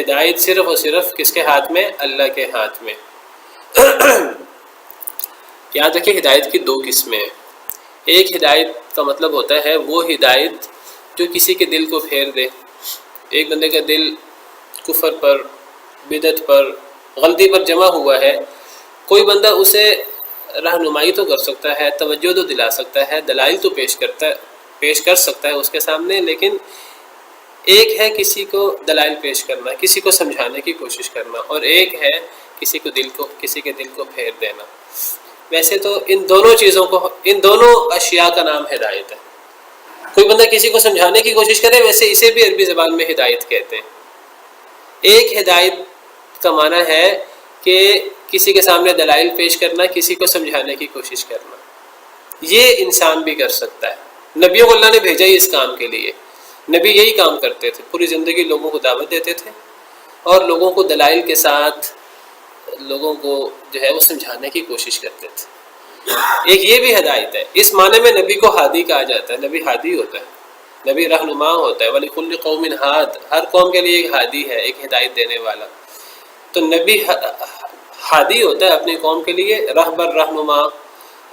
[SPEAKER 2] ہدایت صرف اور صرف کس کے ہاتھ میں؟ اللہ کے ہاتھ میں. یاد رکھیں ہدایت کی دو قسمیں ہیں. ایک ہدایت کا مطلب ہوتا ہے وہ ہدایت جو کسی کے دل کو پھیر دے. ایک بندے کا دل کفر پر، بدعت پر، غلطی پر جمع ہوا ہے، کوئی بندہ اسے رہنمائی تو کر سکتا ہے، توجہ تو دلا سکتا ہے، دلائل تو پیش کر سکتا ہے اس کے سامنے، لیکن ایک ہے کسی کو دلائل پیش کرنا، کسی کو سمجھانے کی کوشش کرنا، اور ایک ہے کسی کے دل کو پھیر دینا. ویسے تو ان دونوں اشیاء کا نام ہدایت ہے. کوئی بندہ کسی کو سمجھانے کی کوشش کرے، ویسے اسے بھی عربی زبان میں ہدایت کہتے ہیں. ایک ہدایت کا معنی ہے کہ کسی کے سامنے دلائل پیش کرنا، کسی کو سمجھانے کی کوشش کرنا. یہ انسان بھی کر سکتا ہے. نبیوں کو اللہ نے بھیجا ہی اس کام کے لیے. نبی یہی کام کرتے تھے، پوری زندگی لوگوں کو دعوت دیتے تھے اور لوگوں کو دلائل کے ساتھ لوگوں کو جو ہے وہ سمجھانے کی کوشش کرتے تھے. ایک یہ بھی ہدایت ہے. اس معنی میں نبی کو ہادی کہا جاتا ہے. نبی ہادی ہوتا ہے، نبی رہنما ہوتا ہے. وَلِكُلِّ قَوْمٍ ہاد، ہر قوم کے لیے ایک ہادی ہے، ایک ہدایت دینے والا. تو نبی ہادی ہوتا ہے اپنی قوم کے لیے، رہبر، رہنما،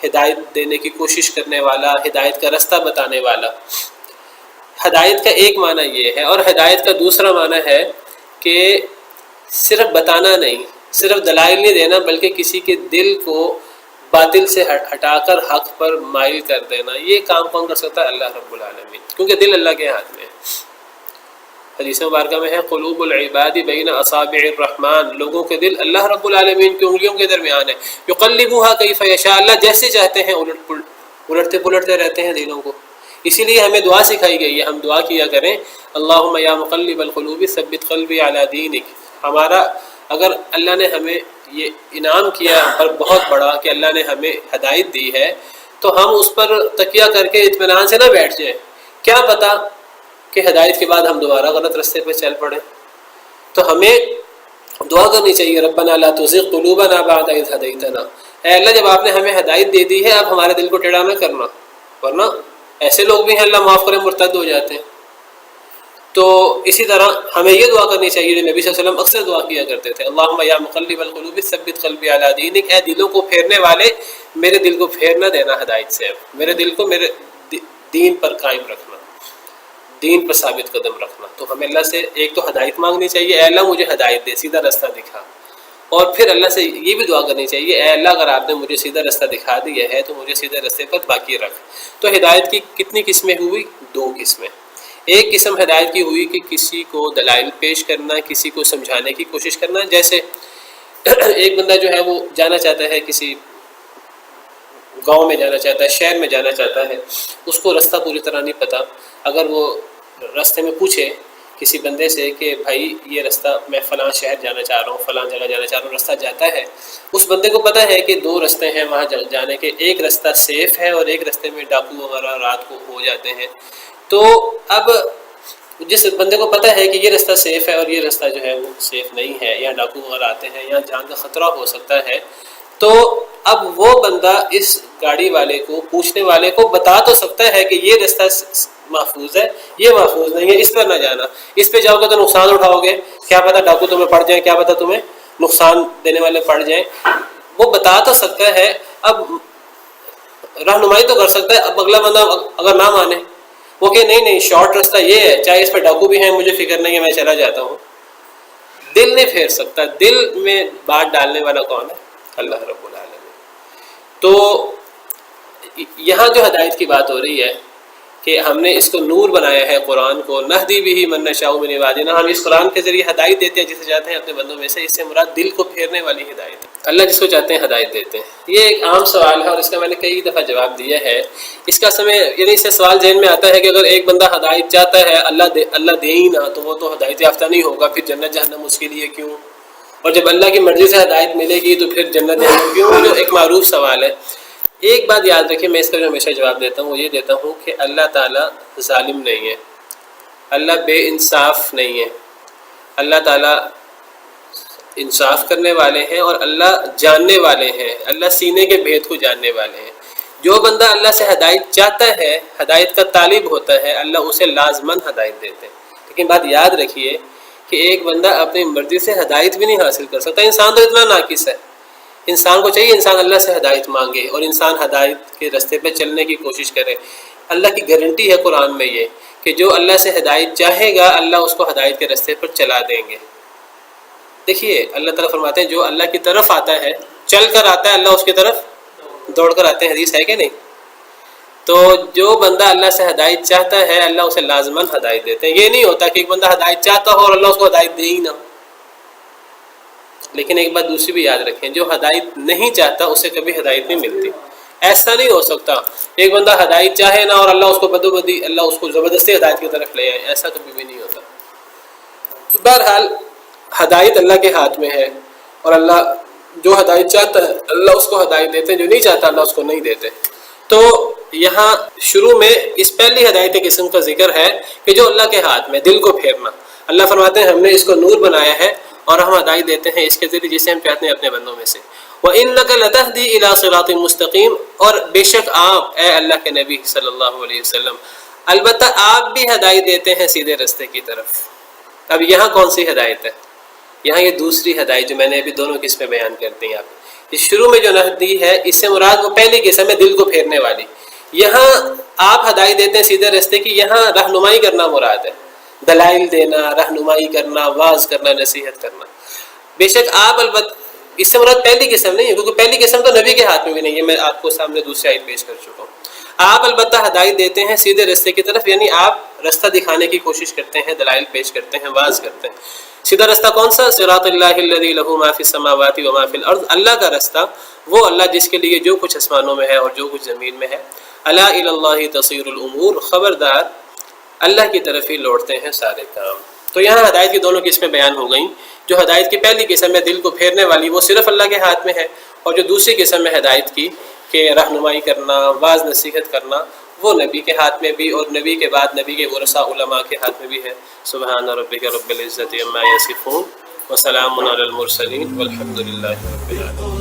[SPEAKER 2] ہدایت دینے کی کوشش کرنے والا، ہدایت کا رستہ بتانے والا. ہدایت کا ایک معنی یہ ہے. اور ہدایت کا دوسرا معنی ہے کہ صرف بتانا نہیں، صرف دلائل نہیں دینا، بلکہ کسی کے دل کو باطل سے ہٹا کر حق پر مائل کر دینا. یہ کام کون کر سکتا ہے؟ اللہ رب العالمین، کیونکہ دل اللہ کے ہاتھ میں ہے. حدیث مبارکہ میں ہے قلوب العباد بین اصابع الرحمن، لوگوں کے دل اللہ رب العالمین کی انگلیوں کے درمیان ہے. یقلبها کیف یشاء، اللہ جیسے چاہتے ہیں الٹتے پلٹتے رہتے ہیں دلوں کو. اسی لیے ہمیں دعا سکھائی گئی ہے، ہم دعا کیا کریں اللہم یا مقلب القلوب ثبت قلبی علی دینک. ہمارا اگر اللہ نے ہمیں یہ انعام کیا اور بہت بڑا کہ اللہ نے ہمیں ہدایت دی ہے، تو ہم اس پر تکیہ کر کے اطمینان سے نہ بیٹھ جائیں. کیا پتہ کہ ہدایت کے بعد ہم دوبارہ غلط رستے پہ چل پڑیں. تو ہمیں دعا کرنی چاہیے ربنا لا تزغ قلوبنا بعد اذ ہدیتنا. اے اللہ جب آپ نے ہمیں ہدایت دے دی ہے اب ہمارے دل کو ٹیڑھا نہ کرنا، ورنہ ایسے لوگ بھی ہیں اللہ معاف کرے مرتد ہو جاتے ہیں. تو اسی طرح ہمیں یہ دعا کرنی چاہیے جو نبی صلی اللہ علیہ وسلم اکثر دعا کیا کرتے تھے اللہم یا مقلب القلوب ثبت قلبی علی دینک. اے دلوں کو پھیرنے والے میرے دل کو پھیر نہ دینا ہدایت سے، میرے دل کو میرے دین پر قائم رکھنا، دین پر ثابت قدم رکھنا. تو ہمیں اللہ سے ایک تو ہدایت مانگنی چاہیے، اے اللہ مجھے ہدایت دے، سیدھا راستہ دکھا. اور پھر اللہ سے یہ بھی دعا کرنی چاہیے، اے اللہ اگر آپ نے مجھے سیدھا رستہ دکھا دیا ہے تو مجھے سیدھے رستے پر باقی رکھ۔ تو ہدایت کی کتنی قسمیں ہوئی؟ 2 قسمیں۔ ایک قسم ہدایت کی ہوئی کہ کسی کو دلائل پیش کرنا، کسی کو سمجھانے کی کوشش کرنا، جیسے ایک بندہ جو ہے وہ جانا چاہتا ہے، کسی گاؤں میں جانا چاہتا ہے، شہر میں جانا چاہتا ہے، اس کو رستہ پوری طرح نہیں پتہ، اگر وہ راستے میں پوچھے کسی بندے سے کہ بھائی یہ رستہ میں فلاں شہر جانا چاہ رہا ہوں، فلاں جگہ جانا چاہ رہا ہوں، رستہ جاتا ہے، اس بندے کو پتہ ہے کہ 2 رستے ہیں وہاں جانے کے، ایک رستہ سیف ہے اور ایک رستے میں ڈاکو وغیرہ رات کو ہو جاتے ہیں۔ تو اب جس بندے کو پتہ ہے کہ یہ رستہ سیف ہے اور یہ رستہ جو ہے وہ سیف نہیں ہے، یا ڈاکو وغیرہ آتے ہیں، یا جان کا خطرہ ہو سکتا ہے، تو اب وہ بندہ اس گاڑی والے کو، پوچھنے والے کو بتا تو سکتا ہے کہ یہ رستہ محفوظ ہے، یہ محفوظ نہیں ہے، اس پر نہ جانا، اس پہ جاؤ گے تو نقصان اٹھاؤ گے، کیا پتہ ڈاکو تمہیں پڑ جائیں، کیا پتہ تمہیں نقصان دینے والے پڑ جائیں۔ وہ بتا تو سکتا ہے، اب رہنمائی تو کر سکتا ہے۔ اب اگلا بندہ اگر نہ مانے، وہ کہ نہیں شارٹ رستہ یہ ہے، چاہے اس پہ ڈاکو بھی ہیں، مجھے فکر نہیں ہے، میں چلا جاتا ہوں، دل نہیں پھیر سکتا۔ دل میں بات ڈالنے والا کون ہے؟ اللہ رب العالمین۔ تو یہاں جو ہدایت کی بات ہو رہی ہے کہ ہم نے اس کو نور بنایا ہے، قرآن کو، نہدی بہ من نشاء من عبادنا، ہم اس قرآن کے ذریعے ہدایت دیتے ہیں جسے چاہتے ہیں اپنے بندوں میں سے، اس سے مراد دل کو پھیرنے والی ہدایت ہے۔ اللہ جس کو چاہتے ہیں ہدایت دیتے ہیں۔ یہ ایک عام سوال ہے اور اس کا میں نے کئی دفعہ جواب دیا ہے۔ اس کا یعنی اس سے سوال ذہن میں آتا ہے کہ اگر ایک بندہ ہدایت چاہتا ہے، اللہ دے ہی نہ، تو وہ تو ہدایت یافتہ نہیں ہوگا، پھر جنت جہنم اس کے لیے کیوں؟ اور جب اللہ کی مرضی سے ہدایت ملے گی تو پھر جنت جہنم کیوں؟ جو ایک معروف سوال ہے۔ ایک بات یاد رکھیں، میں اس کا جو ہمیشہ جواب دیتا ہوں وہ یہ دیتا ہوں کہ اللہ تعالیٰ ظالم نہیں ہے، اللہ بے انصاف نہیں ہے، اللہ تعالیٰ انصاف کرنے والے ہیں اور اللہ جاننے والے ہیں، اللہ سینے کے بھید کو جاننے والے ہیں۔ جو بندہ اللہ سے ہدایت چاہتا ہے، ہدایت کا طالب ہوتا ہے، اللہ اسے لازماً ہدایت دیتے ہیں۔ لیکن بات یاد رکھیے کہ ایک بندہ اپنی مرضی سے ہدایت بھی نہیں حاصل کر سکتا۔ انسان تو اتنا ناقص ہے، انسان کو چاہیے انسان اللہ سے ہدایت مانگے اور انسان ہدایت کے راستے پہ چلنے کی کوشش کرے۔ اللہ کی گارنٹی ہے قرآن میں یہ کہ جو اللہ سے ہدایت چاہے گا، اللہ اس کو ہدایت کے راستے پر چلا دیں گے۔ دیکھیے اللہ تعالیٰ فرماتے ہیں جو اللہ کی طرف آتا ہے، چل کر آتا ہے، اللہ اس کی طرف دوڑ کر آتے ہیں، حدیث ہے کہ نہیں؟ تو جو بندہ اللہ سے ہدایت چاہتا ہے، اللہ اسے لازماً ہدایت دیتے ہیں۔ یہ نہیں ہوتا کہ ایک بندہ ہدایت چاہتا ہو اور اللہ اس کو ہدایت دے ہی نہ۔ لیکن ایک بات دوسری بھی یاد رکھیں، جو ہدایت نہیں چاہتا اسے کبھی ہدایت نہیں ملتی۔ ایسا نہیں ہو سکتا ایک بندہ ہدایت چاہے نہ اور اللہ اس کو بدو بدی، اللہ اس کو زبردستی ہدایت کی طرف لے آئے، ایسا کبھی بھی نہیں ہوتا۔ تو بہرحال ہدایت اللہ کے ہاتھ میں ہے اور اللہ جو ہدایت چاہتا ہے اللہ اس کو ہدایت دیتے ہیں، جو نہیں چاہتا اللہ اس کو نہیں دیتے۔ تو یہاں شروع میں اس پہلی ہدایت کی قسم کا ذکر ہے کہ جو اللہ کے ہاتھ میں، دل کو پھیرنا۔ اللہ فرماتے ہیں ہم نے اس کو نور بنایا ہے اور ہم ہدایت دیتے ہیں اس کے ذریعے جسے ہم چاہتے ہیں اپنے بندوں میں سے۔ وَإِنَّكَ لَتَهْدِي إِلَىٰ صِرَاطٍ مُسْتَقِيمٍ، اور بے شک آپ اے اللہ کے نبی صلی اللہ علیہ وسلم البتہ آپ بھی ہدایت دیتے ہیں سیدھے رستے کی طرف۔ اب یہاں کون سی ہدایت ہے؟ یہاں یہ دوسری ہدایت جو میں نے ابھی دونوں قسمیں بیان کر دی آپ۔ اس شروع میں جو نہدی ہے اس سے مراد وہ پہلی قسم ہے دل کو پھیرنے والی۔ یہاں آپ ہدایت دیتے ہیں سیدھے رستے کی، یہاں رہنمائی کرنا مراد ہے، دلائل دینا، رہنمائی کرنا، واعظ کرنا، نصیحت کرنا۔ بے شک آپ البتہ، اس سے مراد پہلی قسم نہیں ہے کیونکہ پہلی قسم تو نبی کے ہاتھ میں بھی نہیں ہے، میں آپ کو سامنے دوسری آیت پیش کر چکا ہوں۔ آپ البتہ ہدایت دیتے ہیں سیدھے رستے کی طرف، یعنی آپ رستہ دکھانے کی کوشش کرتے ہیں، دلائل پیش کرتے ہیں، واعظ کرتے ہیں۔ سیدھا رستہ کون سا؟ صراط اللہ الذی لہ ما فی السماوات و ما فی الارض، اللہ کا رستہ، وہ اللہ جس کے لیے جو کچھ آسمانوں میں ہے اور جو کچھ زمین میں ہے۔ الا الی اللہ تصیر الامور، خبردار اللہ کی طرف ہی لوٹتے ہیں سارے کام۔ تو یہاں ہدایت کی دونوں قسمیں بیان ہو گئیں۔ جو ہدایت کی پہلی قسم ہے دل کو پھیرنے والی، وہ صرف اللہ کے ہاتھ میں ہے، اور جو دوسری قسم ہے ہدایت کی کہ رہنمائی کرنا، واعظ نصیحت کرنا، وہ نبی کے ہاتھ میں بھی اور نبی کے بعد نبی کے ورثاء علماء کے ہاتھ میں بھی ہے۔ سبحان ربک رب العزۃ عما یصفون وسلام علی المرسلین والحمد للہ رب العالمین۔